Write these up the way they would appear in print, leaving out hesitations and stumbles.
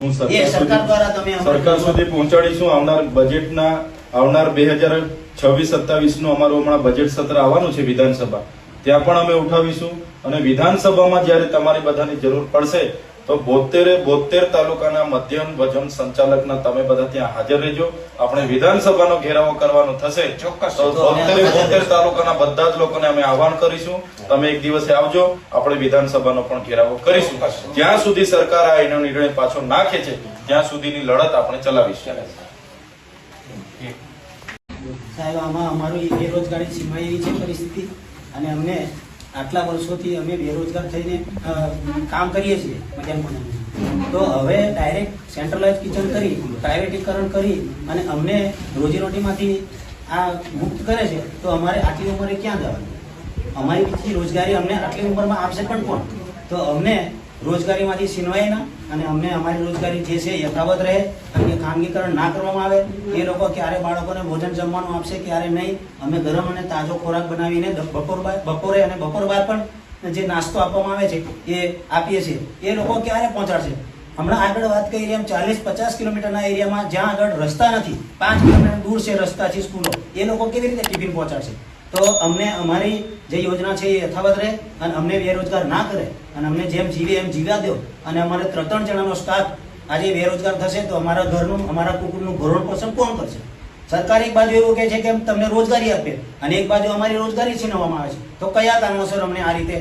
હું સરકાર સુધી પહોંચાડીશું. આવનાર 2026-27 નું અમારું હમણાં બજેટ સત્ર આવવાનું છે વિધાનસભા, ત્યાં પણ અમે ઉઠાવીશું. અને વિધાનસભામાં જયારે તમારી બધાની જરૂર પડશે તો 72 તાલુકાના મધ્યમ ભોજન સંચાલકના તમે બધા ત્યાં હાજર રહેજો. આપણે વિધાનસભાનો ઘેરાવો કરવાનો થશે. ચોક્કસ 72 તાલુકાના બધા જ લોકોને અમે આહવાન કરીશું, તમે એક દિવસે આવજો, આપણે વિધાનસભાનો પણ ઘેરાવો કરીશું. જ્યાં સુધી સરકાર આ એનો નિર્ણય પાછો ના ખેંચે ત્યાં સુધીની લડત આપણે ચલાવીશું. સાહેબ, આમાં અમારું બેરોજગારી સીમાયેલી છે પરિસ્થિતિ, અને અમને આટલા વર્ષોથી અમે બેરોજગાર થઈને કામ કરીએ છીએ મધ્યાહન ભોજન. તો હવે ડાયરેક્ટ સેન્ટ્રલાઇઝ કિચન કરી, પ્રાઇવેટીકરણ કરી અને અમને રોજીરોટીમાંથી આ મુક્ત કરે છે, તો અમારે આટલી ઉંમરે ક્યાં જવાનું? અમારી બીજી રોજગારી અમને આટલી ઉંમરમાં આપશે પણ કોણ? તો અમને રોજગારીમાંથી છીનવાય ના, અને અમને અમારી રોજગારી જે છે યથાવત રહે, અને ખાનગીકરણ ના કરવામાં આવે. એ લોકો ક્યારે બાળકોને ભોજન જમવાનું આપશે, ક્યારે નહીં. અમે ગરમ અને તાજો ખોરાક બનાવીને બપોરે અને બપોર બાદ પણ જે નાસ્તો આપવામાં આવે છે એ આપીએ છીએ. એ લોકો ક્યારે પહોંચાડશે? હમણાં આગળ વાત કરી એમ 40-50 કિલોમીટરના એરિયામાં જ્યાં આગળ રસ્તા નથી, 5 કિલોમીટર દૂર છે રસ્તાથી સ્કૂલો, એ લોકો કેવી રીતે ટિફિન પહોંચાડશે? તો અમને અમારી જે યોજના છે એ યથાવત રહે, અને અમને બેરોજગાર ના કરે, અને અમને જેમ જીવે એમ જીવ્યા દો. અને અમારે 3 જણાનો સ્ટાફ આજે બેરોજગાર થશે તો અમારા ઘરનું, અમારા કુટુંબનું ભરણ પોષણ કોણ કરશે? સરકાર એક બાજુ એવું કહે છે કે તમને રોજગારી આપે, અને એક બાજુ અમારી રોજગારી છીનવવામાં આવે છે. તો કયા કારણોસર અમને આ રીતે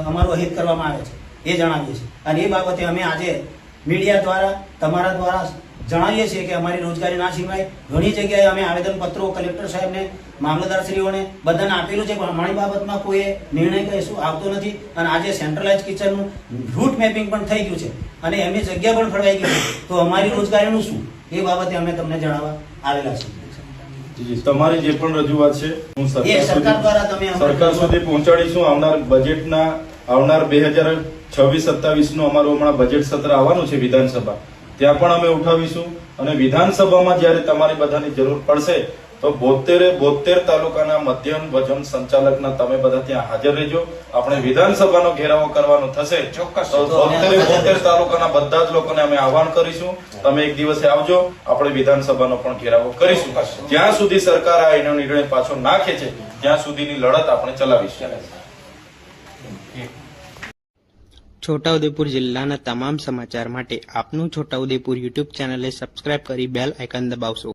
અમારું અહિત કરવામાં આવે છે એ જણાવીએ છીએ. અને એ બાબતે અમે આજે મીડિયા દ્વારા, તમારા દ્વારા જણાવીએ છીએ કે અમારી રોજગારી ના છીનવાય. ઘણી જગ્યાએ અમે આવેદનપત્રો કલેક્ટર સાહેબને, મામલતદારશ્રીઓને બધાને આપેલું છે, પણ અમારી બાબતમાં કોઈ નિર્ણય કશું આવતો નથી. અને આજે સેન્ટ્રલાઇઝ કિચનનું રૂટ મેપિંગ પણ થઈ ગયું છે, અને એમની જગ્યા પણ ફળવાઈ ગઈ છે. તો અમારી રોજગારીનું શું, એ બાબતે અમે તમને જણાવવા આવેલા છીએ. તમારી જે પણ રજૂઆત છે હું સરકાર સુધી પહોંચાડીશું. આવનાર 2026-27 નું અમારું હમણાં બજેટ સત્ર આવવાનું છે વિધાનસભા, ત્યાં પણ અમે ઉઠાવીશું. અને વિધાનસભામાં જયારે તમારી બધાની જરૂર પડશે તો 72 તાલુકાના મધ્યમ ભોજન સંચાલકના તમે બધા ત્યાં હાજર રહેજો. આપણે વિધાનસભાનો ઘેરાવો કરવાનો થશે. ચોક્કસ 72 તાલુકાના બધા જ લોકોને અમે આહવાન કરીશું, તમે એક દિવસે આવજો, આપણે વિધાનસભાનો પણ ઘેરાવો કરીશું. જ્યાં સુધી સરકાર આ એનો નિર્ણય પાછો ના ખેંચે ત્યાં સુધીની લડત આપણે ચલાવીશું. છોટાઉદેપુર જિલ્લાના તમામ સમાચાર માટે આપનું છોટાઉદેપુર યુટ્યુબ ચેનલને સબસ્ક્રાઇબ કરી બેલ આઇકન દબાવશો.